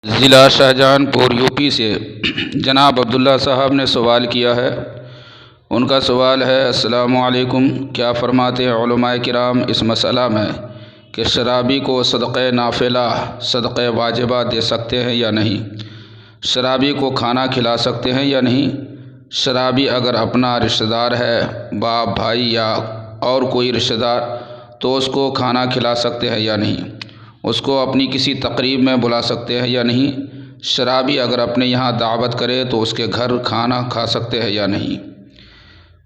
ضلع شاہجہان پور U P سے جناب عبداللہ صاحب نے سوال کیا ہے۔ ان کا سوال ہے: السلام علیکم، کیا فرماتے ہیں علماء کرام اس مسئلہ میں کہ شرابی کو صدقہ نافلہ صدقہ واجبہ دے سکتے ہیں یا نہیں؟ شرابی کو کھانا کھلا سکتے ہیں یا نہیں؟ شرابی اگر اپنا رشتہ دار ہے، باپ، بھائی یا اور کوئی رشتہ دار، تو اس کو کھانا کھلا سکتے ہیں یا نہیں؟ اس کو اپنی کسی تقریب میں بلا سکتے ہیں یا نہیں؟ شرابی اگر اپنے یہاں دعوت کرے تو اس کے گھر کھانا کھا سکتے ہیں یا نہیں؟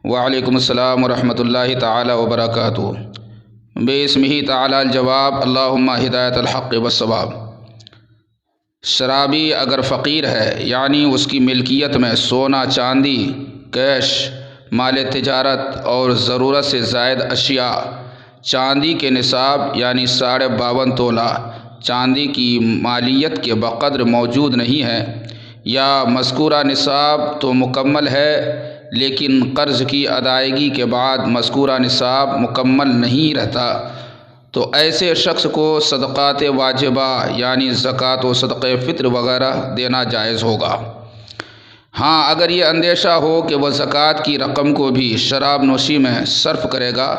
وعلیکم السلام ورحمۃ اللہ تعالی وبرکاتہ۔ بسمہ تعالی الجواب، اللہم ہدایت الحق والصواب۔ شرابی اگر فقیر ہے، یعنی اس کی ملکیت میں سونا، چاندی، کیش، مال تجارت اور ضرورت سے زائد اشیاء، چاندی کے نصاب یعنی 52.5 تولہ چاندی کی مالیت کے بقدر موجود نہیں ہے، یا مذکورہ نصاب تو مکمل ہے لیکن قرض کی ادائیگی کے بعد مذکورہ نصاب مکمل نہیں رہتا، تو ایسے شخص کو صدقات واجبہ یعنی زکوٰۃ و صدقہ فطر وغیرہ دینا جائز ہوگا۔ ہاں، اگر یہ اندیشہ ہو کہ وہ زکوٰۃ کی رقم کو بھی شراب نوشی میں صرف کرے گا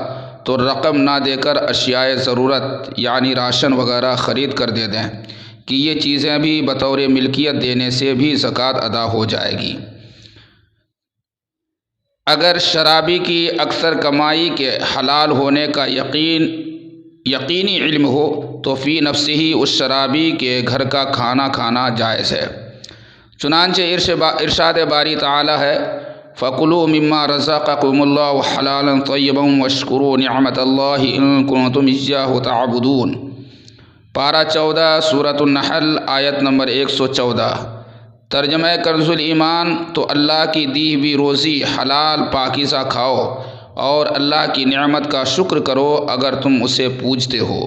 تو رقم نہ دے کر اشیاء ضرورت یعنی راشن وغیرہ خرید کر دے دیں کہ یہ چیزیں بھی بطور ملکیت دینے سے بھی زکوٰۃ ادا ہو جائے گی۔ اگر شرابی کی اکثر کمائی کے حلال ہونے کا یقینی علم ہو تو فی نفسہ ہی اس شرابی کے گھر کا کھانا کھانا جائز ہے۔ چنانچہ ارشاد باری تعالی ہے: فَكُلُوا مِمَّا رَزَقَكُمُ اللَّهُ حَلَالًا طَيِّبًا وَاشْكُرُوا نِعْمَتَ اللَّهِ إِن كُنتُمْ إِيَّاهُ تَعْبُدُونَ۔ پارہ 14 سورۃ النحل آیت نمبر 114۔ ترجمہ کنز الایمان: تو اللہ کی دی ہوئی روزی حلال پاکیزہ کھاؤ اور اللہ کی نعمت کا شکر کرو اگر تم اسے پوجتے ہو۔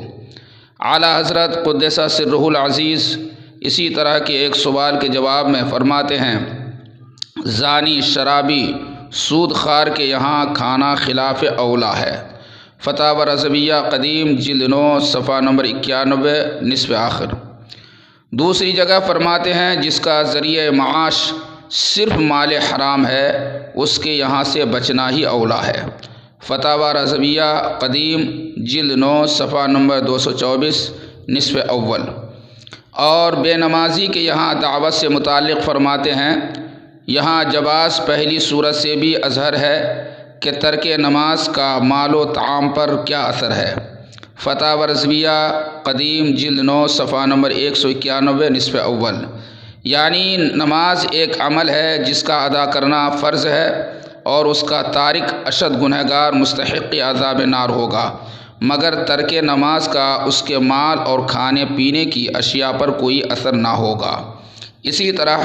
اعلیٰ حضرت قدس سرہ العزیز اسی طرح کے ایک سوال کے جواب میں فرماتے ہیں: زانی، شرابی، سود خوار کے یہاں کھانا خلاف اولیٰ ہے۔ فتاوی رضویہ قدیم جلد 9 صفحہ نمبر 91 نصف آخر۔ دوسری جگہ فرماتے ہیں: جس کا ذریعہ معاش صرف مال حرام ہے اس کے یہاں سے بچنا ہی اولیٰ ہے۔ فتاوی رضویہ قدیم جلد 9 صفحہ نمبر 224 نصف اول۔ اور بے نمازی کے یہاں دعوت سے متعلق فرماتے ہیں: یہاں جواز پہلی صورت سے بھی اظہر ہے کہ ترک نماز کا مال و طعام پر کیا اثر ہے۔ فتاوی رضویہ قدیم جلد 9 صفحہ نمبر 191 نصف اول۔ یعنی نماز ایک عمل ہے جس کا ادا کرنا فرض ہے اور اس کا تارک اشد گنہگار مستحق عذاب نار ہوگا، مگر ترک نماز کا اس کے مال اور کھانے پینے کی اشیاء پر کوئی اثر نہ ہوگا۔ اسی طرح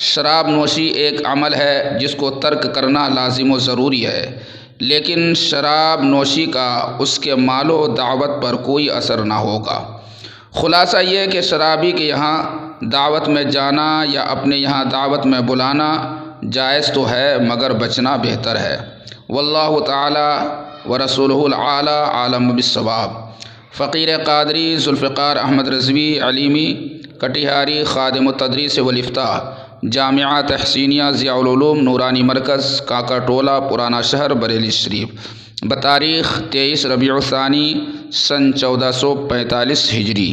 شراب نوشی ایک عمل ہے جس کو ترک کرنا لازم و ضروری ہے، لیکن شراب نوشی کا اس کے مال و دعوت پر کوئی اثر نہ ہوگا۔ خلاصہ یہ کہ شرابی کے یہاں دعوت میں جانا یا اپنے یہاں دعوت میں بلانا جائز تو ہے مگر بچنا بہتر ہے۔ واللہ تعالی ورسولہ الاعلی عالم بالصواب۔ فقیر قادری ذوالفقار احمد رضوی علیمی، کٹیہاری، خادم التدریس والافتاء، جامعہ تحسینیہ ضیاء العلوم نورانی مرکز، کاکا ٹولہ، پرانا شہر، بریلی شریف، بتاریخ 23 ربیع الثانی سن 1445 ہجری۔